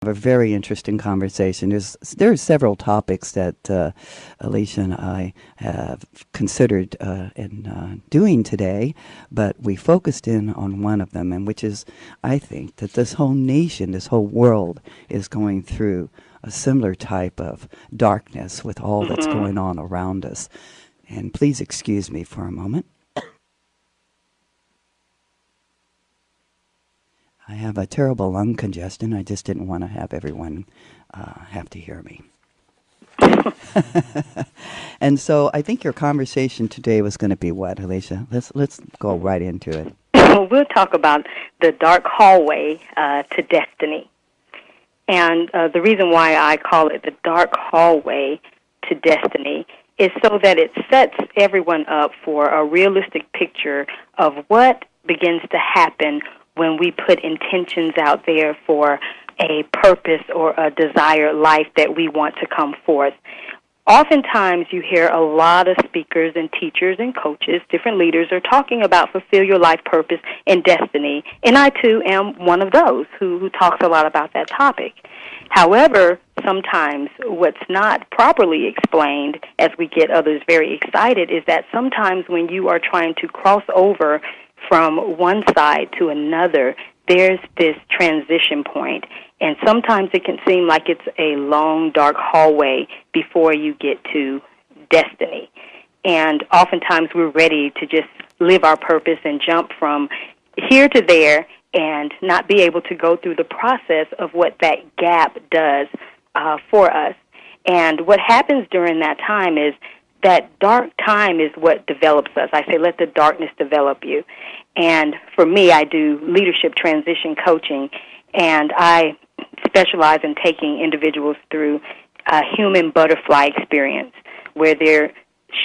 A very interesting conversation. There are several topics that Alicia and I have considered in doing today, but we focused in on one of them, and which is, I think, that this whole nation, this whole world is going through a similar type of darkness with all that's going on around us. And please excuse me for a moment. I have a terrible lung congestion. I just didn't want to have everyone have to hear me. And so I think your conversation today was going to be what, Alicia? Let's go right into it. We'll talk about the dark hallway to destiny. And the reason why I call it the dark hallway to destiny is so that it sets everyone up for a realistic picture of what begins to happen when we put intentions out there for a purpose or a desired life that we want to come forth. Oftentimes you hear a lot of speakers and teachers and coaches, different leaders, are talking about fulfill your life purpose and destiny, and I too am one of those who talks a lot about that topic. However, sometimes what's not properly explained as we get others very excited is that sometimes when you are trying to cross over from one side to another, there's this transition point. And sometimes it can seem like it's a long, dark hallway before you get to destiny. And oftentimes we're ready to just live our purpose and jump from here to there and not be able to go through the process of what that gap does for us. And what happens during that time is that dark time is what develops us. I say let the darkness develop you. And for me, I do leadership transition coaching, and I specialize in taking individuals through a human butterfly experience where they're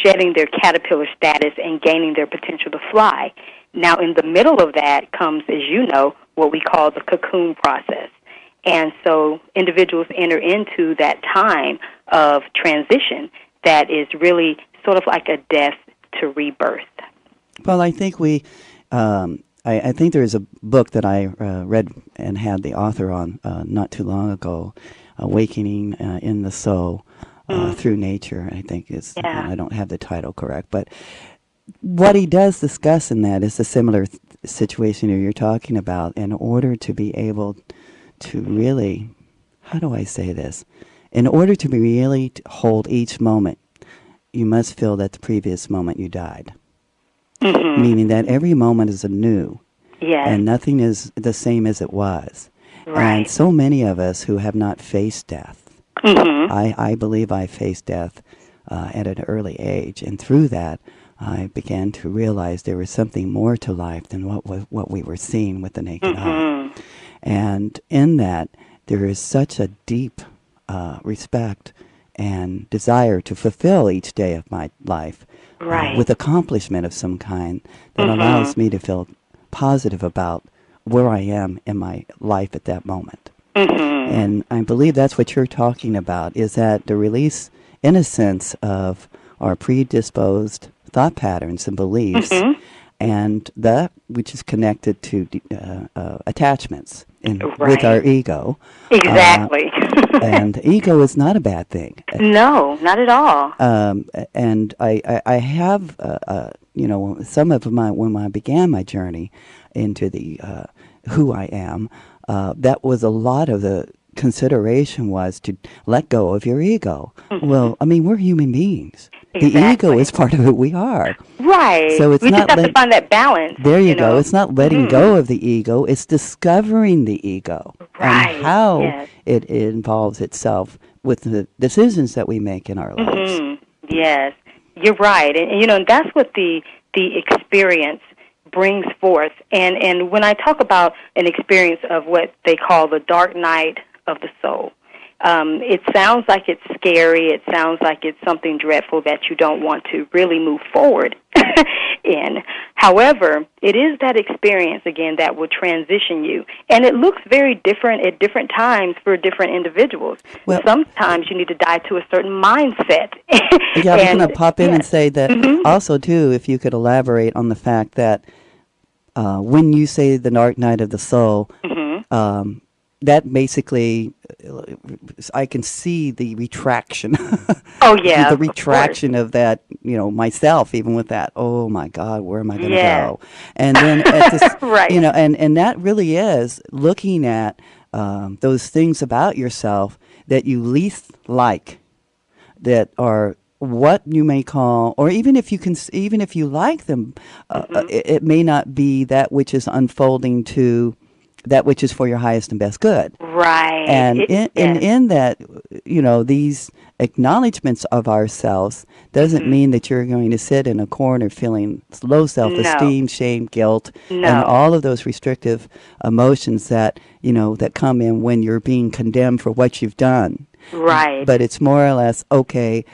shedding their caterpillar status and gaining their potential to fly. Now, in the middle of that comes, as you know, what we call the cocoon process. And so individuals enter into that time of transition that is really sort of like a death to rebirth. Well, I think I think there is a book that I read and had the author on not too long ago, Awakening in the Soul Through Nature, I think is, I don't have the title correct, but what he does discuss in that is a similar situation you're talking about. In order to be able to really, how do I say this? In order to be really hold each moment, you must feel that the previous moment you died. Mm-hmm. Meaning that every moment is anew. Yes. And nothing is the same as it was. Right. And so many of us who have not faced death, I believe I faced death at an early age. And through that, I began to realize there was something more to life than what we were seeing with the naked eye. And in that, there is such a deep respect and desire to fulfill each day of my life with accomplishment of some kind that allows me to feel positive about where I am in my life at that moment. And I believe that's what you're talking about, is that the release, in a sense, of our predisposed thought patterns and beliefs, and that which is connected to attachments with our ego. Exactly. And ego is not a bad thing. No, not at all. And I have, some of when I began my journey into the who I am, that was a lot of the consideration was to let go of your ego. Well, I mean, we're human beings. Exactly. The ego is part of who we are. Right. So it's we just have to find that balance. There you go. It's not letting go of the ego. It's discovering the ego and how it involves itself with the decisions that we make in our lives. Yes, you're right. And that's what the experience brings forth. And when I talk about an experience of what they call the dark night of the soul, it sounds like it's scary. It sounds like it's something dreadful that you don't want to really move forward in. However, it is that experience, again, that will transition you. And it looks very different at different times for different individuals. Well, sometimes you need to die to a certain mindset. Yeah, I was going to pop in and say that also, too, if you could elaborate on the fact that when you say the dark night of the soul, that basically I can see the retraction. Oh yeah, The of course. retraction of that, myself, even with that, oh my God, where am I going to Yes. go? And then at this, Right. and that really is looking at those things about yourself that you least like, that are what you may call, or even if you can, even if you like them, Mhm. it may not be that which is unfolding to that which is for your highest and best good. Right. And Yes. in that, these acknowledgments of ourselves doesn't Mhm. mean that you're going to sit in a corner feeling low No. self-esteem, shame, guilt, and No. all of those restrictive emotions that, that come in when you're being condemned for what you've done. Right. But it's more or less, okay,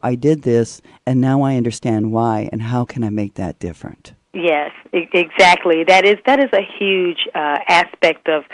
I did this, and now I understand why, and how can I make that different? Yes, exactly. That is a huge aspect of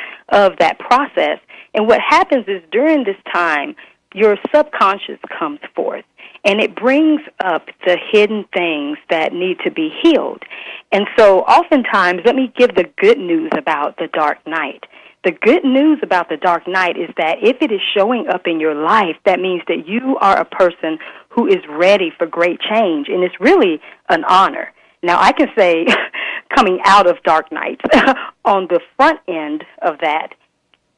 that process. And what happens is during this time, your subconscious comes forth, and it brings up the hidden things that need to be healed. And so, oftentimes, let me give the good news about the dark night. The good news about the dark night is that if it is showing up in your life, that means that you are a person who is ready for great change, and it's really an honor. Now, I can say, coming out of dark nights, on the front end of that,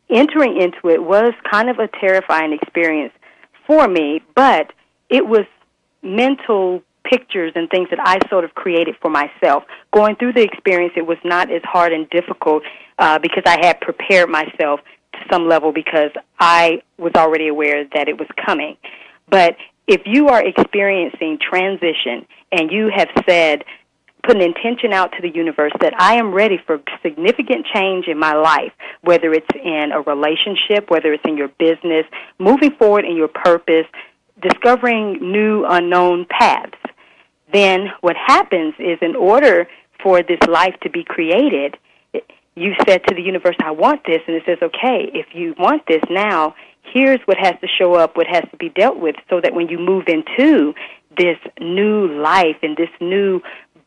entering into it was kind of a terrifying experience for me, but it was mental pictures and things that I sort of created for myself. Going through the experience, it was not as hard and difficult because I had prepared myself to some level because I was already aware that it was coming. But if you are experiencing transition and you have said, put an intention out to the universe that I am ready for significant change in my life, whether it's in a relationship, whether it's in your business, moving forward in your purpose, discovering new unknown paths, then what happens is in order for this life to be created, you said to the universe, I want this, and it says, okay, if you want this now, here's what has to show up, what has to be dealt with, so that when you move into this new life and this new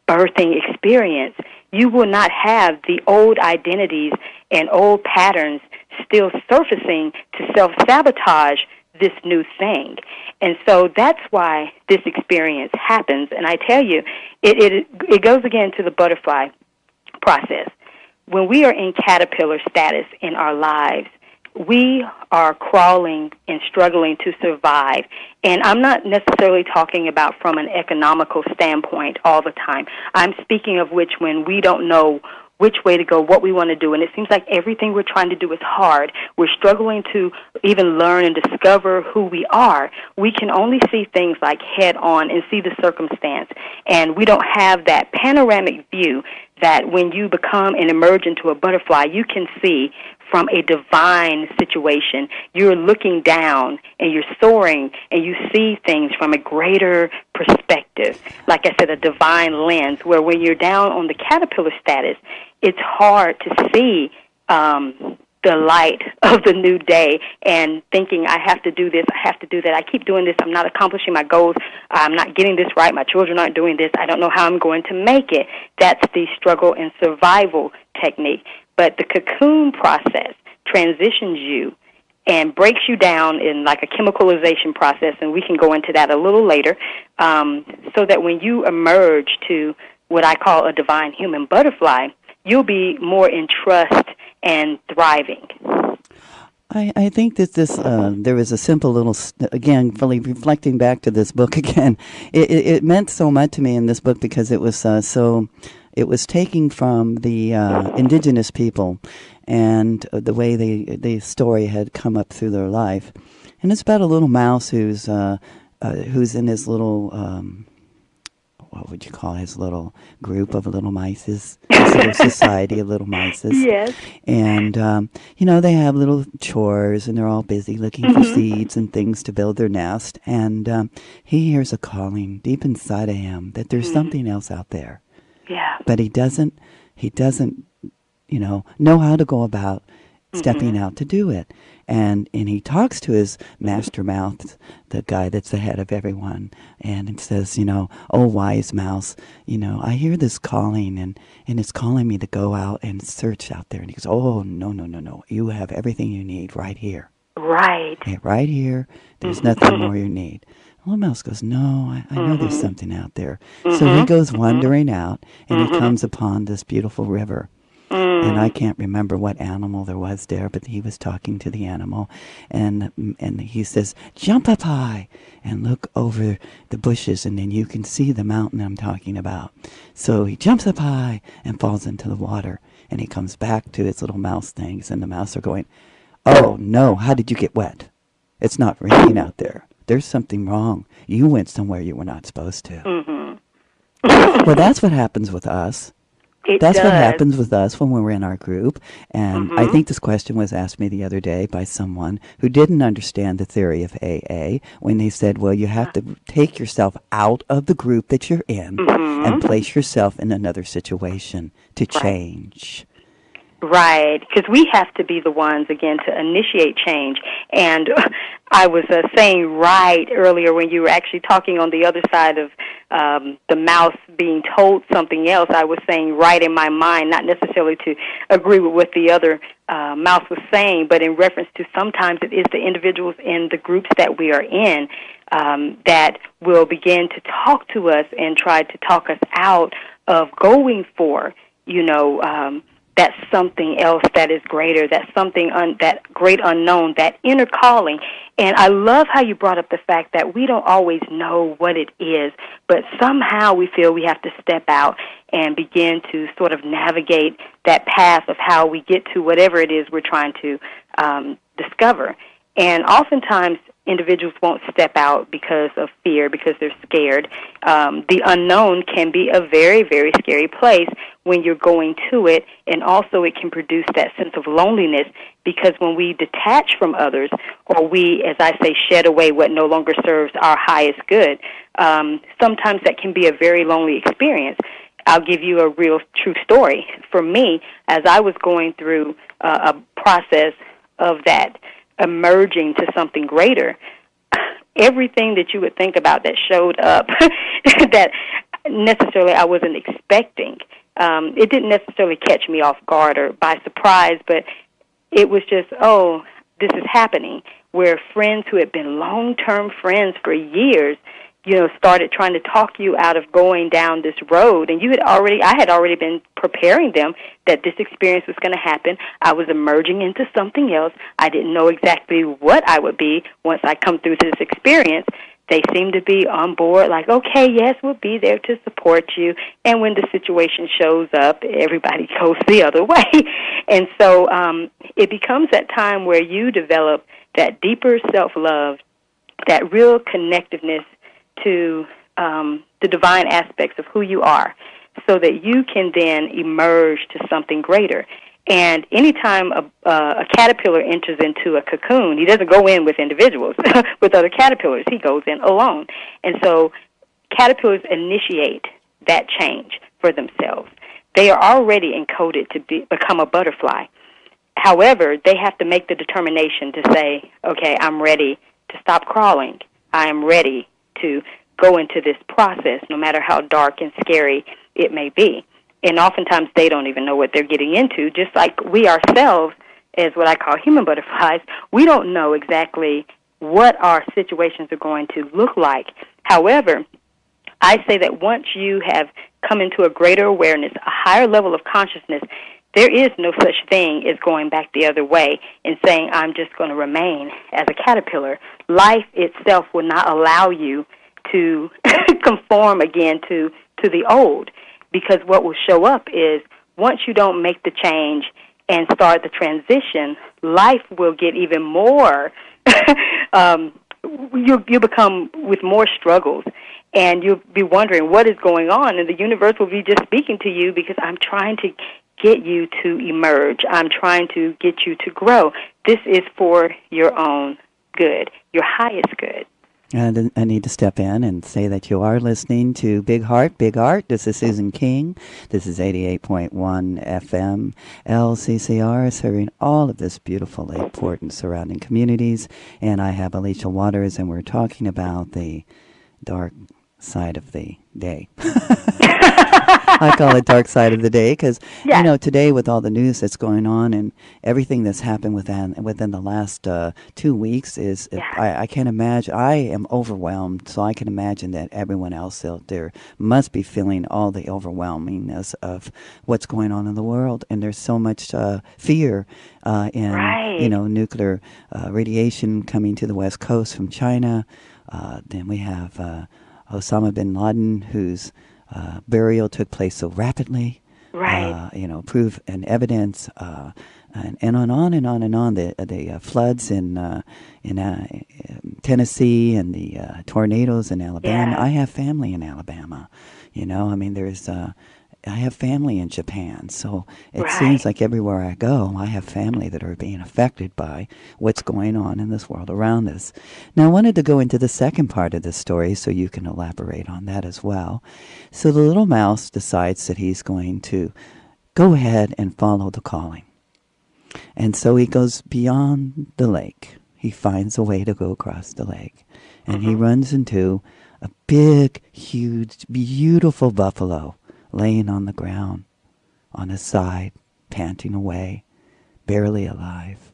birthing experience, you will not have the old identities and old patterns still surfacing to self-sabotage this new thing. And so that's why this experience happens. And I tell you, it goes again to the butterfly process. When we are in caterpillar status in our lives, we are crawling and struggling to survive. And I'm not necessarily talking about from an economical standpoint all the time. I'm speaking of which when we don't know which way to go, what we want to do, and it seems like everything we're trying to do is hard. We're struggling to even learn and discover who we are. We can only see things like head on and see the circumstance, and we don't have that panoramic view that when you become and emerge into a butterfly, you can see from a divine situation. You're looking down and you're soaring and you see things from a greater perspective. Like I said, a divine lens, where when you're down on the caterpillar status, it's hard to see the light of the new day and thinking, I have to do this, I have to do that, I keep doing this, I'm not accomplishing my goals, I'm not getting this right, my children aren't doing this, I don't know how I'm going to make it. That's the struggle and survival technique. But the cocoon process transitions you and breaks you down in like a chemicalization process, and we can go into that a little later, so that when you emerge to what I call a divine human butterfly, you'll be more in trust and thriving. I think that there was a simple little, again, really reflecting back to this book again, it meant so much to me in this book because it was it was taking from the indigenous people and the way the story had come up through their life. And it's about a little mouse who's in his little, what would you call his little group of little mices, his little society of little mices. Yes. And, they have little chores and they're all busy looking for seeds and things to build their nest. And he hears a calling deep inside of him that there's something else out there. Yeah. But he doesn't, know how to go about stepping out to do it. And he talks to his master mouth, the guy that's the head of everyone, and it says, oh, wise mouse, I hear this calling, and it's calling me to go out and search out there. And he goes, oh, no, you have everything you need right here. Right. Okay, right here, there's nothing more you need. The little mouse goes, no, I know there's something out there. So he goes wandering out, and he comes upon this beautiful river. And I can't remember what animal there was there, but he was talking to the animal, and he says, "Jump up high and look over the bushes, and then you can see the mountain I'm talking about." So he jumps up high and falls into the water, and he comes back to his little mouse things, and the mouse are going, "Oh no, how did you get wet? It's not raining out there. There's something wrong. You went somewhere you were not supposed to." Well, that's what happens with us. That's what happens with us when we're in our group. And I think this question was asked me the other day by someone who didn't understand the theory of AA when they said, well, you have to take yourself out of the group that you're in and place yourself in another situation to change. Right, because we have to be the ones, again, to initiate change. And I was saying right earlier when you were actually talking on the other side of the mouse being told something else, I was saying right in my mind, not necessarily to agree with what the other mouse was saying, but in reference to sometimes it is the individuals in the groups that we are in that will begin to talk to us and try to talk us out of going for, that something else that is greater, that something, that great unknown, that inner calling. And I love how you brought up the fact that we don't always know what it is, but somehow we feel we have to step out and begin to sort of navigate that path of how we get to whatever it is we're trying to discover. And oftentimes individuals won't step out because of fear, because they're scared. The unknown can be a very, very scary place when you're going to it, and also it can produce that sense of loneliness because when we detach from others, or we, as I say, shed away what no longer serves our highest good, sometimes that can be a very lonely experience. I'll give you a real true story. For me, as I was going through a process of that emerging to something greater, everything that you would think about that showed up that necessarily I wasn't expecting, it didn't necessarily catch me off guard or by surprise, but it was just, oh, this is happening, where friends who had been long-term friends for years, started trying to talk you out of going down this road. And I had already been preparing them that this experience was going to happen. I was emerging into something else. I didn't know exactly what I would be once I come through this experience. They seemed to be on board, like, okay, yes, we'll be there to support you. And when the situation shows up, everybody goes the other way. And so it becomes that time where you develop that deeper self-love, that real connectiveness to the divine aspects of who you are, so that you can then emerge to something greater. And anytime a caterpillar enters into a cocoon, he doesn't go in with individuals, with other caterpillars. He goes in alone. And so caterpillars initiate that change for themselves. They are already encoded to become a butterfly. However, they have to make the determination to say, okay, I'm ready to stop crawling. I am ready to go into this process, no matter how dark and scary it may be. And oftentimes they don't even know what they're getting into, just like we ourselves, as what I call human butterflies, we don't know exactly what our situations are going to look like. However, I say that once you have come into a greater awareness, a higher level of consciousness, there is no such thing as going back the other way and saying, I'm just going to remain as a caterpillar. Life itself will not allow you to conform again to the old, because what will show up is once you don't make the change and start the transition, life will get even more, you become with more struggles, and you'll be wondering what is going on, and the universe will be just speaking to you because I'm trying to get you to emerge. I'm trying to get you to grow. This is for your own good, your highest good. And I need to step in and say that you are listening to Big Heart, Big Art. This is Susan King. This is 88.1 FM LCCR, serving all of this beautiful Lake Port and surrounding communities. And I have Alicia Waters, and we're talking about the dark side of the day. I call it dark side of the day because, Yes. today with all the news that's going on and everything that's happened within the last 2 weeks Yeah. I can't imagine. I am overwhelmed, so I can imagine that everyone else out there must be feeling all the overwhelmingness of what's going on in the world. And there's so much fear in, Right. nuclear radiation coming to the West Coast from China. Then we have Osama bin Laden, whose burial took place so rapidly. Right. Proof and evidence, and on and on and on. The floods in Tennessee and the tornadoes in Alabama. Yeah. I have family in Alabama. I mean, I have family in Japan, so it seems Right. like everywhere I go, I have family that are being affected by what's going on in this world around us. Now, I wanted to go into the second part of this story so you can elaborate on that as well. So the little mouse decides that he's going to go ahead and follow the calling. And so he goes beyond the lake. He finds a way to go across the lake. And he runs into a big, huge, beautiful buffalo laying on the ground, on his side, panting away, barely alive.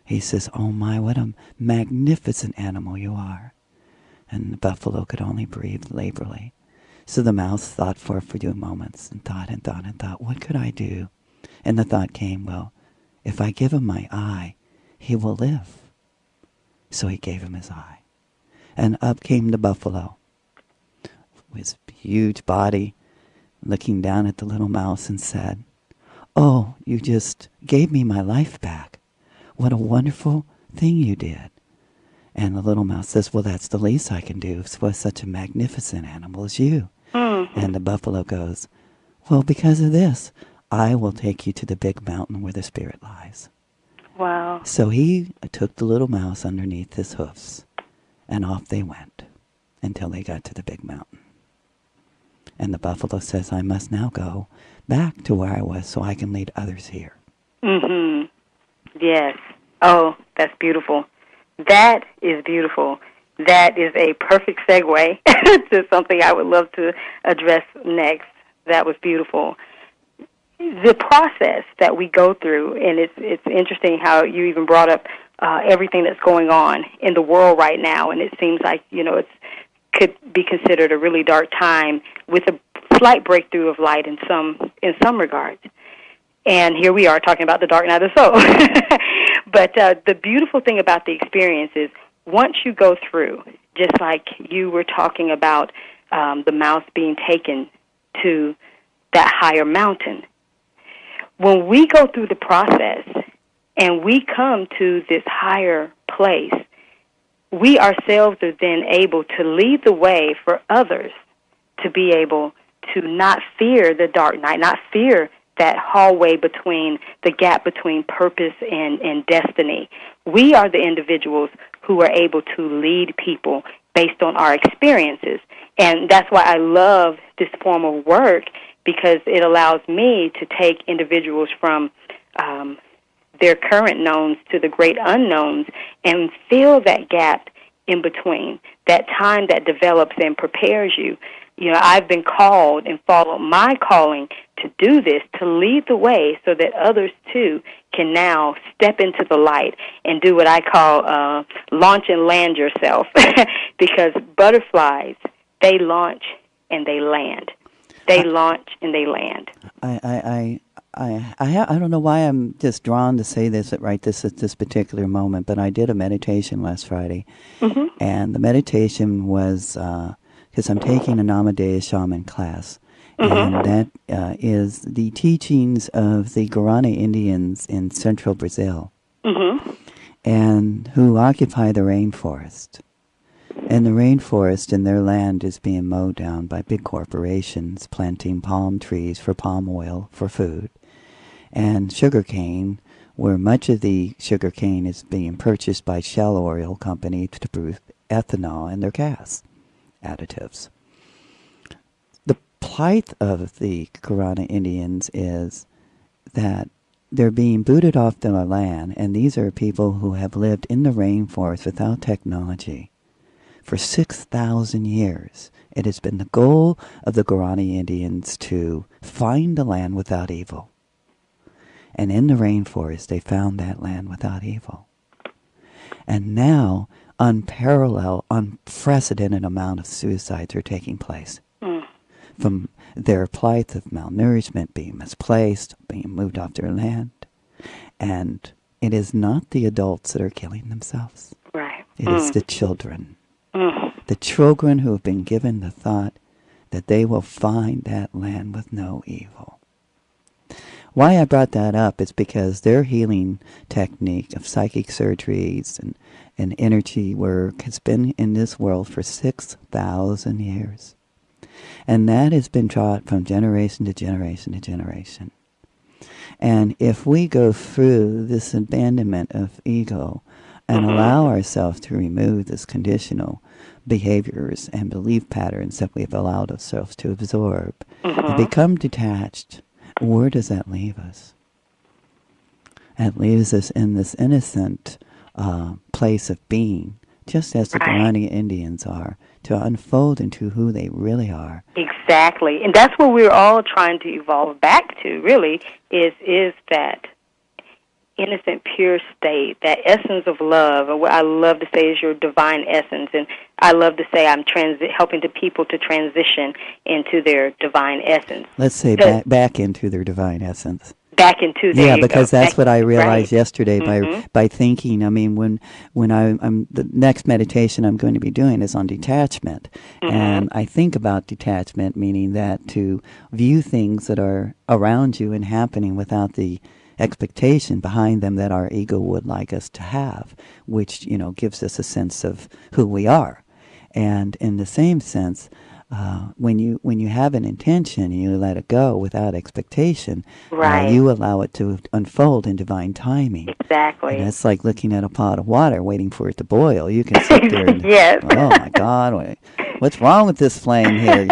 He says, "Oh my, what a magnificent animal you are." And the buffalo could only breathe laborily. So the mouse thought for a few moments and thought and thought and thought, what could I do? And the thought came, well, if I give him my eye, he will live. So he gave him his eye. And up came the buffalo, his huge body, looking down at the little mouse and said, "Oh, you just gave me my life back. What a wonderful thing you did." And the little mouse says, "Well, that's the least I can do for such a magnificent animal as you." And the buffalo goes, "Well, because of this, I will take you to the big mountain where the spirit lies." Wow. So he took the little mouse underneath his hoofs, and off they went until they got to the big mountain. And the buffalo says, "I must now go back to where I was so I can lead others here." Mhm. Yes. Oh, that's beautiful. That is beautiful. That is a perfect segue to something I would love to address next. That was beautiful. The process that we go through, and it's interesting how you even brought up everything that's going on in the world right now, and it seems like it's could be considered a really dark time with a slight breakthrough of light in some regards. And here we are talking about the dark night of the soul. But the beautiful thing about the experience is once you go through, just like you were talking about the mouse being taken to that higher mountain, when we go through the process and we come to this higher place, we ourselves are then able to lead the way for others to be able to not fear the dark night, not fear that hallway between the gap between purpose and destiny. We are the individuals who are able to lead people based on our experiences. And that's why I love this form of work, because it allows me to take individuals from their current knowns to the great unknowns and fill that gap in between, that time that develops and prepares you. I've been called and followed my calling to do this, to lead the way so that others, too, can now step into the light and do what I call launch and land yourself. Because butterflies, they launch and they land. They launch and they land. I don't know why I'm just drawn to say this at this particular moment, but I did a meditation last Friday, and the meditation was because I'm taking an Amadeus shaman class, and that is the teachings of the Guarani Indians in central Brazil, and who occupy the rainforest. And the rainforest in their land is being mowed down by big corporations planting palm trees for palm oil for food, and sugarcane, where much of the sugarcane is being purchased by Shell Oil Company to produce ethanol in their gas additives. The plight of the Guarani Indians is that they're being booted off their land, and these are people who have lived in the rainforest without technology. For 6,000 years, it has been the goal of the Guarani Indians to find a land without evil. And in the rainforest, they found that land without evil. And now, unparalleled, unprecedented amount of suicides are taking place. From their plight of malnourishment, being misplaced, being moved off their land. And it is not the adults that are killing themselves. Right. It is the children. The children who have been given the thought that they will find that land with no evil. Why I brought that up is because their healing technique of psychic surgeries and energy work has been in this world for 6,000 years. And that has been taught from generation to generation to generation. And if we go through this abandonment of ego and allow ourselves to remove this conditional behaviors and belief patterns that we've allowed ourselves to absorb and become detached, where does that leave us? It leaves us in this innocent place of being, just as the Guarani Indians are, to unfold into who they really are. Exactly. And that's what we're all trying to evolve back to, really, is that innocent, pure state, that essence of love. And what I love to say is your divine essence. And I love to say I'm helping the people to transition into their divine essence. Let's say back into their divine essence. Back into there. Yeah, because that's what I realized yesterday by thinking. I mean, when I'm the next meditation I'm going to be doing is on detachment, and I think about detachment, meaning that to view things that are around you and happening without the expectation behind them that our ego would like us to have, which gives us a sense of who we are, and in the same sense. When you have an intention and you let it go without expectation, you allow it to unfold in divine timing. Exactly. And it's like looking at a pot of water, waiting for it to boil. You can sit there and, oh my God, what's wrong with this flame here?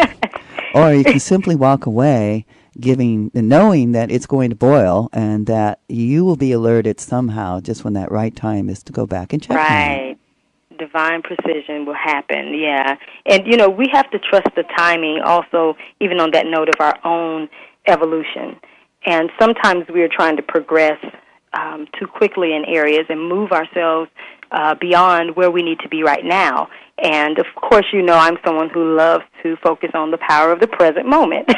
Or you can simply walk away, knowing that it's going to boil and that you will be alerted somehow just when that right time is to go back and check on it. Divine precision will happen, yeah. And, we have to trust the timing also, even on that note of our own evolution. And sometimes we are trying to progress too quickly in areas and move ourselves beyond where we need to be right now. And, of course, I'm someone who loves to focus on the power of the present moment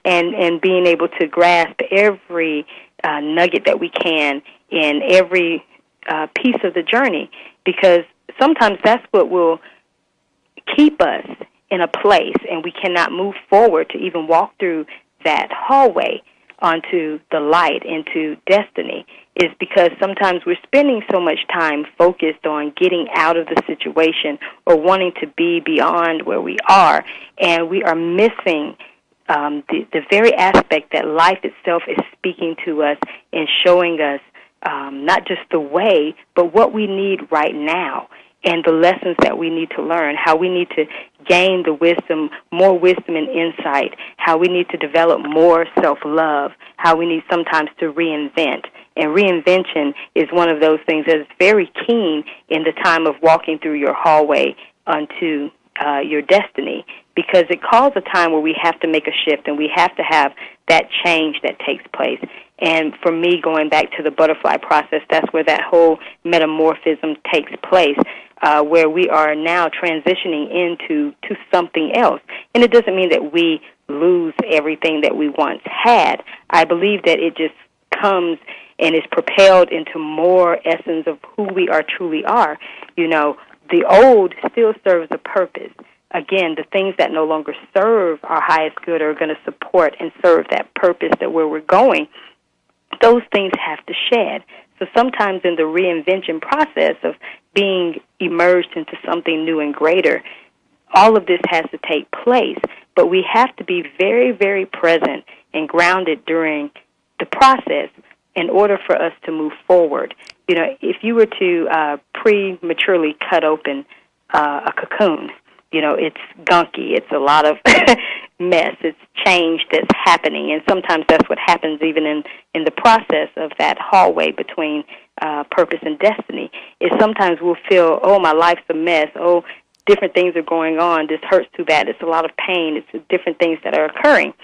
and being able to grasp every nugget that we can in every piece of the journey, because sometimes that's what will keep us in a place, and we cannot move forward to even walk through that hallway onto the light, into destiny, is because sometimes we're spending so much time focused on getting out of the situation or wanting to be beyond where we are, and we are missing the very aspect that life itself is speaking to us and showing us not just the way, but what we need right now and the lessons that we need to learn, how we need to gain the wisdom, more wisdom and insight, how we need to develop more self-love, how we need sometimes to reinvent. And reinvention is one of those things that is very keen in the time of walking through your hallway onto your destiny, because it calls a time where we have to make a shift and we have to have that change that takes place. And for me, going back to the butterfly process, that's where that whole metamorphism takes place, where we are now transitioning into something else. And it doesn't mean that we lose everything that we once had. I believe that it just comes and is propelled into more essence of who we truly are. The old still serves a purpose. Again, the things that no longer serve our highest good are going to support and serve that purpose, that where we're going, those things have to shed. So sometimes in the reinvention process of being immersed into something new and greater, all of this has to take place. But we have to be very, very present and grounded during the process in order for us to move forward. If you were to prematurely cut open a cocoon, it's gunky. It's a lot of mess. It's change that's happening. And sometimes that's what happens even in the process of that hallway between purpose and destiny, is sometimes we'll feel, oh, my life's a mess. Oh, different things are going on. This hurts too bad. It's a lot of pain. It's different things that are occurring.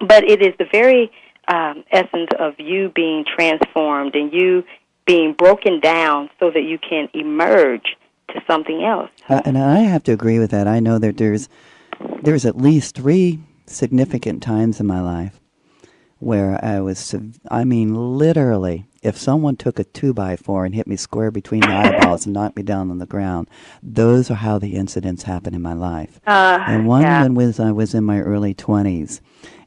But it is the very essence of you being transformed and you being broken down so that you can emerge to something else. And I have to agree with that. I know that there's at least 3 significant times in my life where I mean, literally, if someone took a 2x4 and hit me square between the eyeballs and knocked me down on the ground, those are how the incidents happen in my life. And one when I was in my early 20s.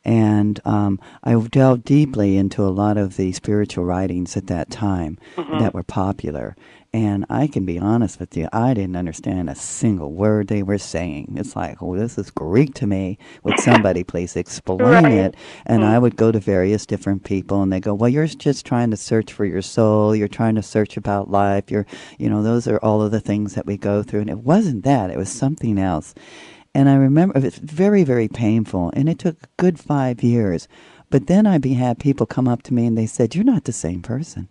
And I delved deeply into a lot of the spiritual writings at that time that were popular. And I can be honest with you, I didn't understand a single word they were saying. It's like, oh, this is Greek to me. Would somebody please explain it? And I would go to various different people, and they go, well, you're just trying to search for your soul. You're trying to search about life. Those are all of the things that we go through. And it wasn't that. It was something else. And I remember it was very, very painful, and it took a good 5 years. But then I had people come up to me, and they said, you're not the same person.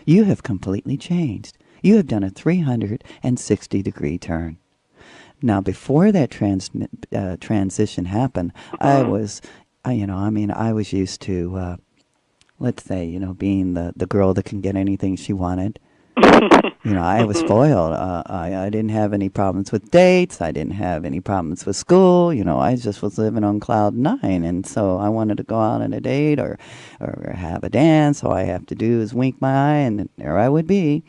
You have completely changed. You have done a 360-degree turn. Now, before that transition happened, I was used to, let's say, being the girl that can get anything she wanted. I was spoiled. I didn't have any problems with dates. I didn't have any problems with school. I just was living on cloud 9. And so I wanted to go out on a date or have a dance. All I have to do is wink my eye, and there I would be.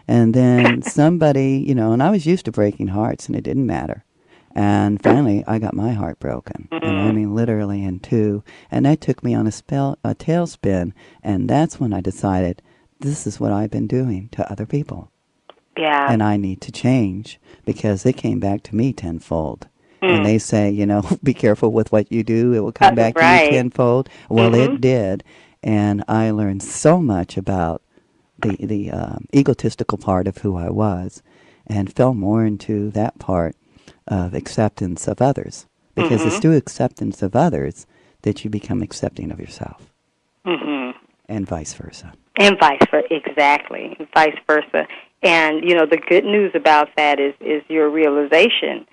And then somebody, and I was used to breaking hearts, and it didn't matter. And finally, I got my heart broken. And I mean literally in 2. And that took me on a tailspin. And that's when I decided, this is what I've been doing to other people. Yeah. And I need to change, because it came back to me tenfold. And they say, be careful with what you do. It will come back to you tenfold. Well, it did. And I learned so much about the egotistical part of who I was, and fell more into that part of acceptance of others. Because it's through acceptance of others that you become accepting of yourself. And vice versa. And vice versa, exactly, vice versa. And, the good news about that is your realization,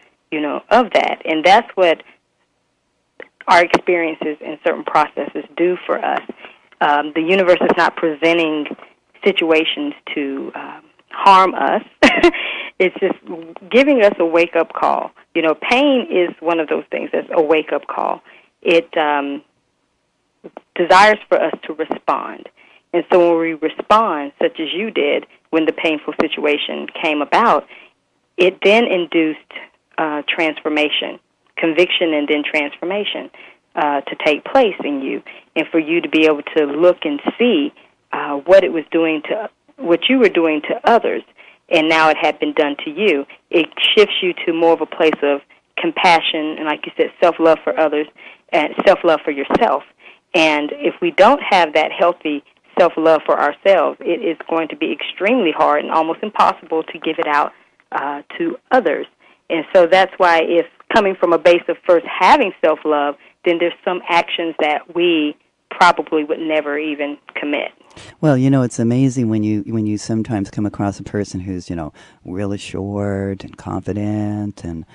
of that. And that's what our experiences and certain processes do for us. The universe is not presenting situations to harm us. It's just giving us a wake-up call. Pain is one of those things that's a wake-up call. It desires for us to respond. And so when we respond, such as you did when the painful situation came about, it then induced transformation, conviction, and then transformation to take place in you, and for you to be able to look and see what it was doing to what you were doing to others, and now it had been done to you. It shifts you to more of a place of compassion and, like you said, self-love for others and self-love for yourself. And if we don't have that healthy self-love for ourselves, it is going to be extremely hard and almost impossible to give it out to others. And so that's why, if coming from a base of first having self-love, then there's some actions that we probably would never even commit. Well, it's amazing when you sometimes come across a person who's, real assured and confident and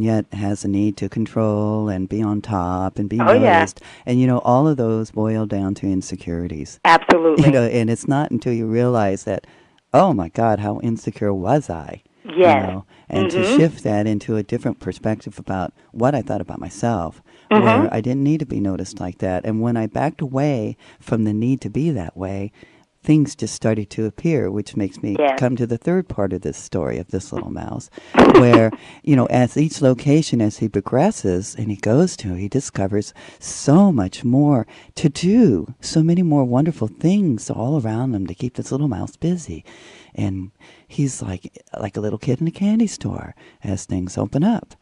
yet has a need to control and be on top and be noticed. Yeah. And, all of those boil down to insecurities. Absolutely. And it's not until you realize that, oh, my God, how insecure was I? Yes. And to shift that into a different perspective about what I thought about myself, where I didn't need to be noticed like that. And when I backed away from the need to be that way, things just started to appear, which makes me come to the third part of this story of this little mouse, where, as each location, as he progresses and he goes to, he discovers so much more to do, so many more wonderful things all around him to keep this little mouse busy. And he's like a little kid in a candy store as things open up.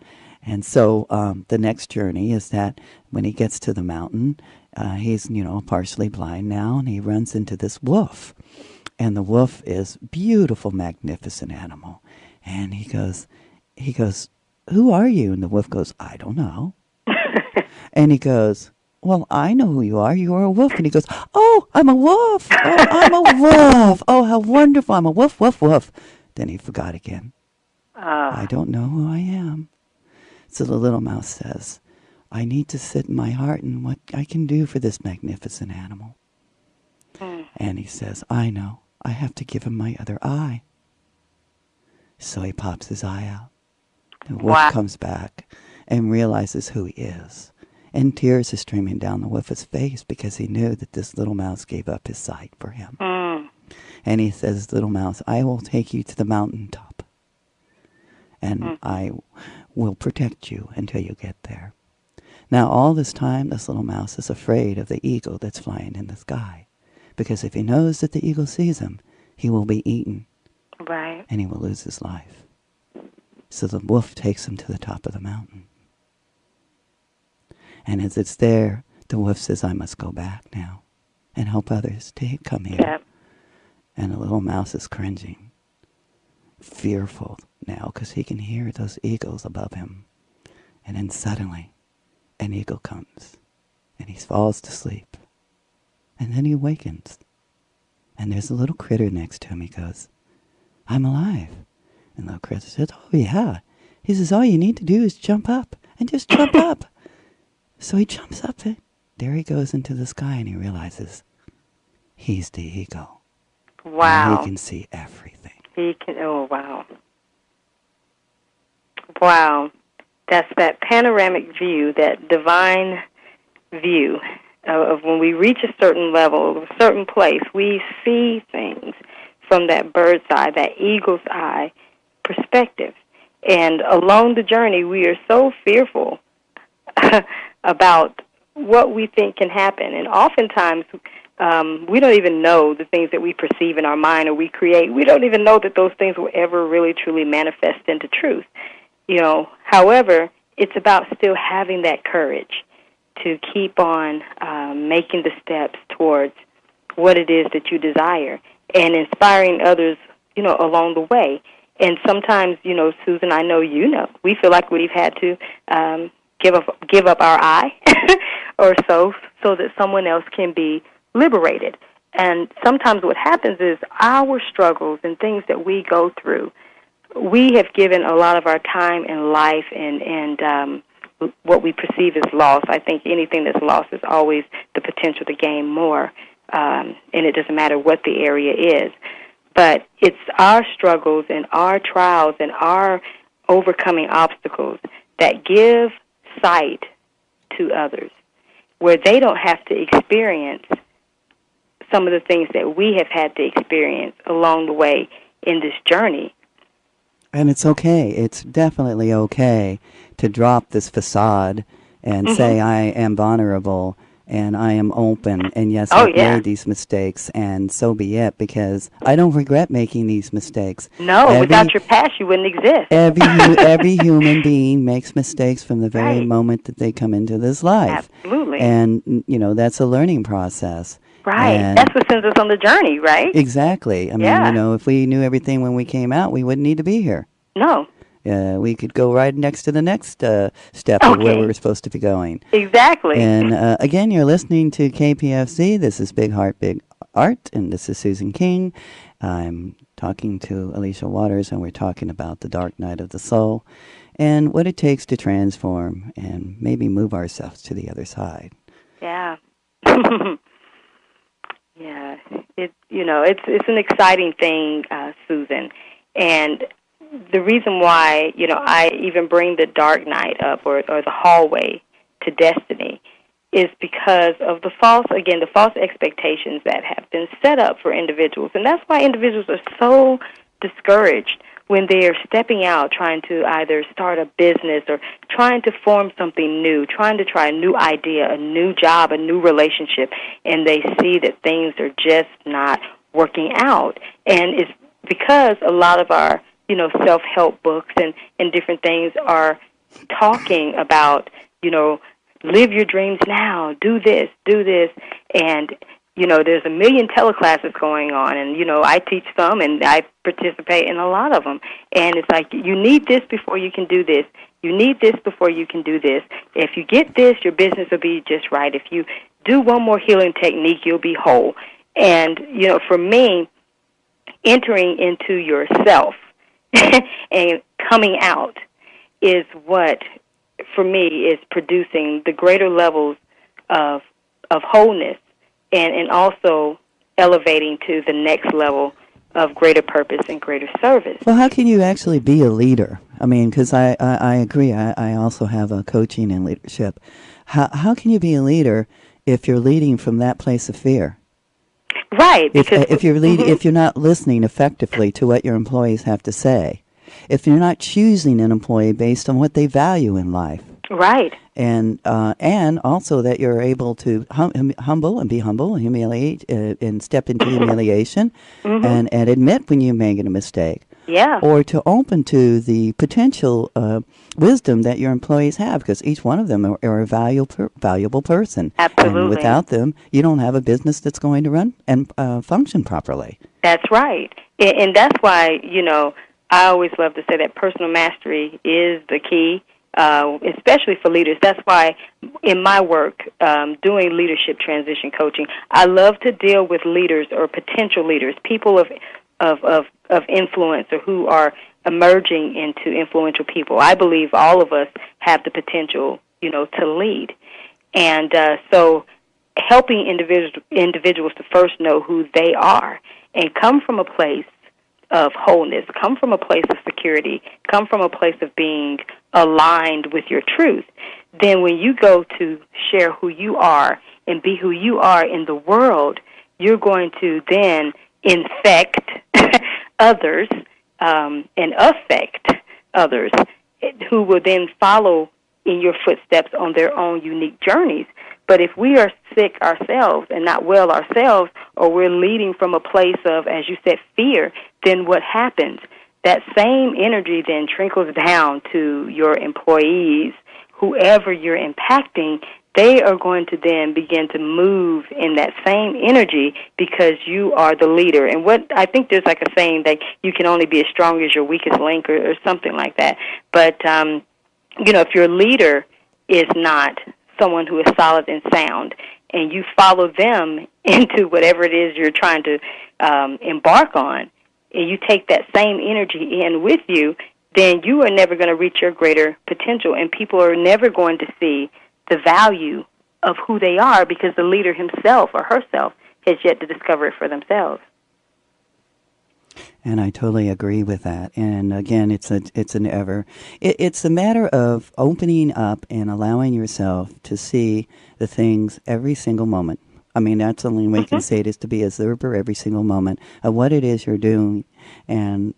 And so the next journey is that when he gets to the mountain, he's, partially blind now, and he runs into this wolf. And the wolf is beautiful, magnificent animal. And he goes, who are you? And the wolf goes, I don't know. And he goes, well, I know who you are. You are a wolf. And he goes, oh, I'm a wolf. Oh, I'm a wolf. Oh, how wonderful. I'm a wolf, wolf, wolf. Then he forgot again. I don't know who I am. So the little mouse says, I need to sit in my heart and what I can do for this magnificent animal. And he says, I know. I have to give him my other eye. So he pops his eye out. The wolf comes back and realizes who he is. And tears are streaming down the wolf's face because he knew that this little mouse gave up his sight for him. And he says, little mouse, I will take you to the mountaintop. And I will protect you until you get there. Now, all this time, this little mouse is afraid of the eagle that's flying in the sky. Because if he knows that the eagle sees him, he will be eaten. Right. And he will lose his life. So the wolf takes him to the top of the mountain. And as it's there, the wolf says, I must go back now and help others to come here. Yep. And the little mouse is cringing, fearful now because he can hear those eagles above him. And then suddenly, an eagle comes and he falls to sleep. And then he awakens. And there's a little critter next to him. He goes, I'm alive. And the little critter says, oh, yeah. He says, all you need to do is jump up and just jump up. So he jumps up and there he goes into the sky and he realizes he's the eagle. Wow. And he can see everything. He can, oh, wow. Wow. That's that panoramic view, that divine view of when we reach a certain level, a certain place, we see things from that bird's eye, that eagle's eye perspective. And along the journey, we are so fearful about what we think can happen. And oftentimes, we don't even know the things that we perceive in our mind or we create. We don't even know that those things will ever really, truly manifest into truth. However, it's about still having that courage to keep on making the steps towards what it is that you desire and inspiring others, along the way. And sometimes, Susan, I know we feel like we've had to give up our eye or so that someone else can be liberated. And sometimes what happens is our struggles and things that we go through, we have given a lot of our time and life and what we perceive as loss. I think anything that's lost is always the potential to gain more, and it doesn't matter what the area is. But it's our struggles and our trials and our overcoming obstacles that give sight to others, where they don't have to experience some of the things that we have had to experience along the way in this journey. And it's okay. It's definitely okay to drop this facade and say, I am vulnerable and I am open. And yes, I've made these mistakes, and so be it, because I don't regret making these mistakes. No, without your past, you wouldn't exist. Every human being makes mistakes from the very moment that they come into this life. Absolutely. And, that's a learning process. Right. And that's what sends us on the journey, right? Exactly. I mean, if we knew everything when we came out, we wouldn't need to be here. No. We could go right next to the next step of where we were supposed to be going. Exactly. And again, you're listening to KPFC. This is Big Heart, Big Art, and this is Susan King. I'm talking to Alicia Waters, and we're talking about the dark night of the soul and what it takes to transform and maybe move ourselves to the other side. Yeah. Yeah, it's an exciting thing, Susan, and the reason why I even bring the dark night up or the hallway to destiny is because of the false expectations that have been set up for individuals, and that's why individuals are so discouraged when they are stepping out, trying to either start a business or trying to form something new, trying to try a new idea, a new job, a new relationship, and they see that things are just not working out. And it's because a lot of our, self-help books and different things are talking about, live your dreams now, do this, and there's a million teleclasses going on, and, I teach some, and I participate in a lot of them. And it's like, you need this before you can do this. You need this before you can do this. If you get this, your business will be just right. If you do one more healing technique, you'll be whole. And, for me, entering into yourself and coming out is what for me, is producing the greater levels of wholeness, and also elevating to the next level of greater purpose and greater service. Well, how can you actually be a leader? I mean, because I agree. I also have a coaching and leadership. How can you be a leader if you're leading from that place of fear? Right. Because if you're if you're not listening effectively to what your employees have to say, if you're not choosing an employee based on what they value in life. Right. And also that you're able to humble and be humble and humiliate and step into humiliation and admit when you're making a mistake. Yeah. Or to open to the potential wisdom that your employees have, because each one of them are a valuable person. Absolutely. And without them, you don't have a business that's going to run and function properly. That's right. And that's why, I always love to say that personal mastery is the key. Especially for leaders. That's why in my work, doing leadership transition coaching, I love to deal with leaders or potential leaders, people of influence or who are emerging into influential people. I believe all of us have the potential, to lead. And so helping individuals to first know who they are and come from a place of wholeness, come from a place of security, come from a place of being aligned with your truth, then when you go to share who you are and be who you are in the world, you're going to then infect others and affect others who will then follow in your footsteps on their own unique journeys. But if we are sick ourselves and not well ourselves, or we're leading from a place of, as you said, fear, then what happens? That same energy then trickles down to your employees, whoever you're impacting. They are going to then begin to move in that same energy because you are the leader. And what I think there's like a saying that you can only be as strong as your weakest link or something like that. But, if your leader is not someone who is solid and sound, and you follow them into whatever it is you're trying to embark on, and you take that same energy in with you, then you are never going to reach your greater potential, and people are never going to see the value of who they are because the leader himself or herself has yet to discover it for themselves. And I totally agree with that. And again, it's a matter of opening up and allowing yourself to see the things every single moment. I mean, that's the only way you can say it, is to be observer every single moment of what it is you're doing. And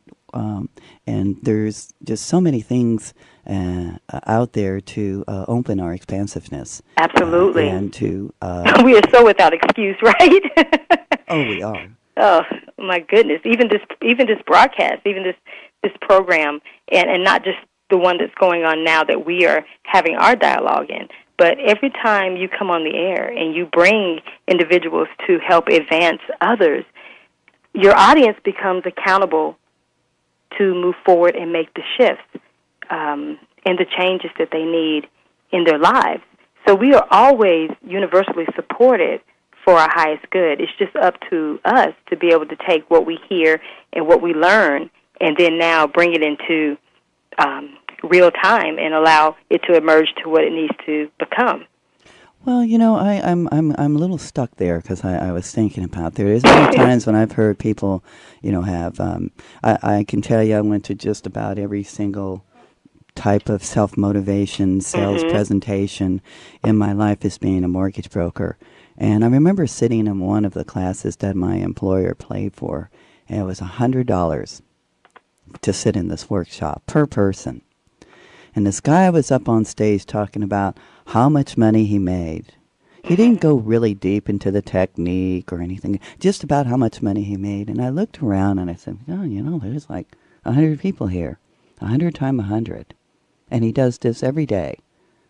there's just so many things out there to open our expansiveness. Absolutely. And to we are so without excuse, right? Oh, we are. Oh my goodness! Even this broadcast, even this program, and not just the one that's going on now that we are having our dialogue in, but every time you come on the air and you bring individuals to help advance others, your audience becomes accountable to move forward and make the shifts and the changes that they need in their lives. So we are always universally supported for our highest good. It's just up to us to be able to take what we hear and what we learn and then now bring it into real time and allow it to emerge to what it needs to become. Well, I'm a little stuck there because I was thinking about there's many times when I've heard people, have I can tell you I went to just about every single type of self-motivation, sales presentation in my life as being a mortgage broker. And I remember sitting in one of the classes that my employer paid for, and it was $100 to sit in this workshop per person. And this guy was up on stage talking about how much money he made. He didn't go really deep into the technique or anything, just about how much money he made. And I looked around and I said, there's like 100 people here, 100 times 100. And he does this every day.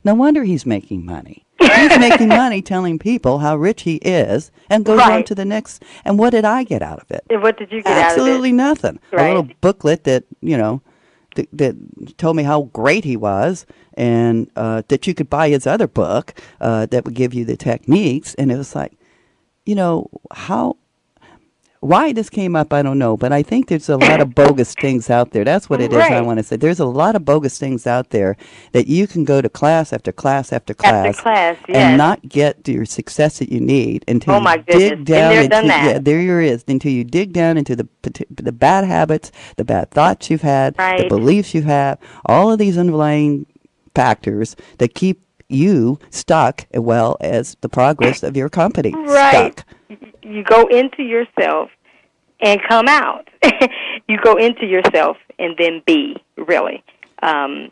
No wonder he's making money. He's making money telling people how rich he is and goes on to the next. And what did I get out of it? And what did you get out of it? Absolutely nothing. Right. A little booklet that, that told me how great he was, and that you could buy his other book that would give you the techniques. And it was like, Why this came up, I don't know, but I think there's a lot of bogus things out there. That's what it is I Right. want to say. There's a lot of bogus things out there that you can go to class after class after After class class, and yes. not get your success that you need until Oh you my goodness. dig Been down there, done into, that. yeah, there it is, until you dig down into the bad habits, the bad thoughts you've had, the Right. beliefs you have, all of these underlying factors that keep you stuck as well as the progress of your company Right. stuck. You go into yourself and come out. You go into yourself and then be, really.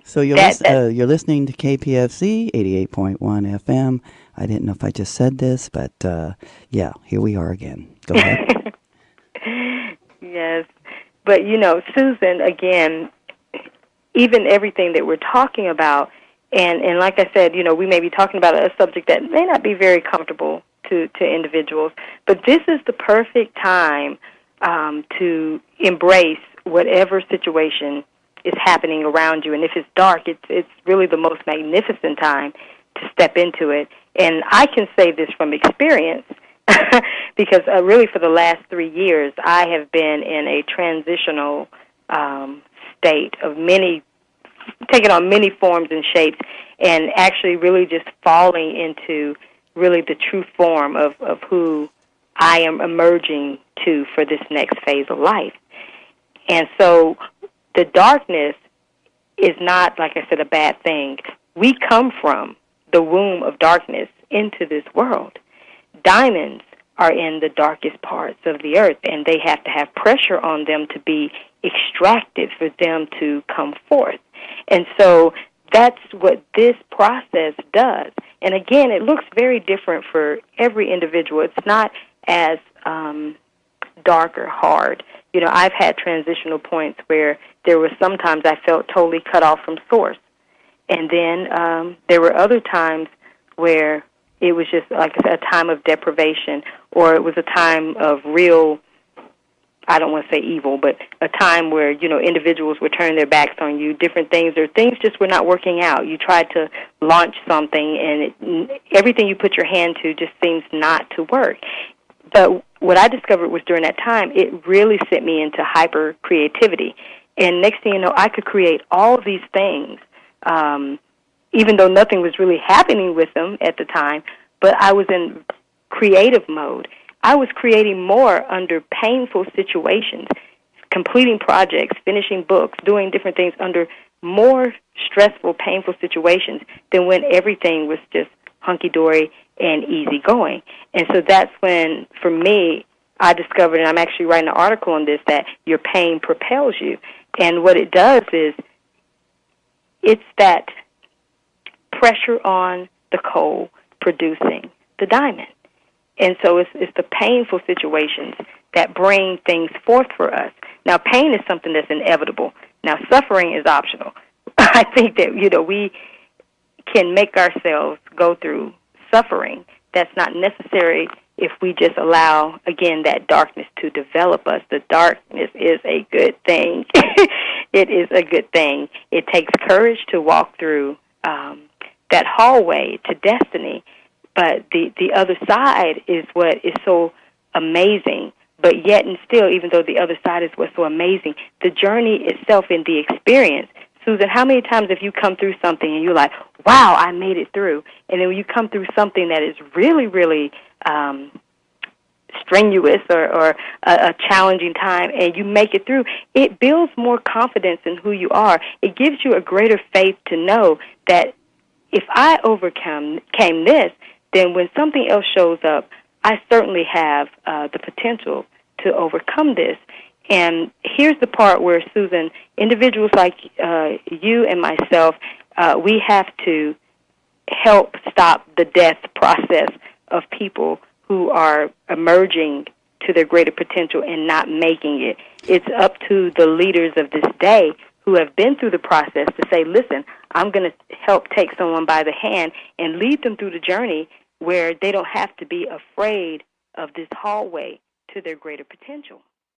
So That you're listening to KPFC 88.1 FM. I didn't know if I just said this, but yeah, here we are again. Go ahead. Yes. But, Susan, again, even everything that we're talking about, and like I said, we may be talking about a subject that may not be very comfortable to individuals, but this is the perfect time to embrace whatever situation is happening around you. And if it's dark, it's really the most magnificent time to step into it. And I can say this from experience because really for the last 3 years, I have been in a transitional state of taking on many forms and shapes, and actually really just falling into really the true form of who I am emerging to for this next phase of life. And so the darkness is not, like I said, a bad thing. We come from the womb of darkness into this world. Diamonds are in the darkest parts of the earth, and they have to have pressure on them to be extracted for them to come forth. And so that's what this process does. And again, it looks very different for every individual. It's not as dark or hard. I've had transitional points where there were sometimes I felt totally cut off from source. And then there were other times where it was just, like I said, a time of deprivation, or it was a time of real, I don't want to say evil, but a time where, individuals were turning their backs on you, different things, or things just were not working out. You tried to launch something, and everything you put your hand to just seems not to work. But what I discovered was during that time, it really sent me into hyper creativity. And next thing you know, I could create all of these things, even though nothing was really happening with them at the time, but I was in creative mode. I was creating more under painful situations, completing projects, finishing books, doing different things under more stressful, painful situations than when everything was just hunky-dory and easy-going. And so that's when, for me, I discovered, and I'm actually writing an article on this, that your pain propels you. And what it does is it's that pressure on the coal producing the diamond. And so it's the painful situations that bring things forth for us. Now, pain is something that's inevitable. Now, suffering is optional. I think that, we can make ourselves go through suffering. That's not necessary if we just allow, again, that darkness to develop us. The darkness is a good thing. It is a good thing. It takes courage to walk through that hallway to destiny. But the other side is what is so amazing. But yet and still, even though the other side is what's so amazing, the journey itself and the experience. Susan, how many times have you come through something and you're like, wow, I made it through? And then when you come through something that is really, really strenuous or a challenging time and you make it through, it builds more confidence in who you are. It gives you a greater faith to know that if I overcame this, then when something else shows up, I certainly have the potential to overcome this. And here's the part where, Susan, individuals like you and myself, we have to help stop the death process of people who are emerging to their greater potential and not making it. It's up to the leaders of this day who have been through the process to say, listen, I'm going to help take someone by the hand and lead them through the journey where they don't have to be afraid of this hallway to their greater potential.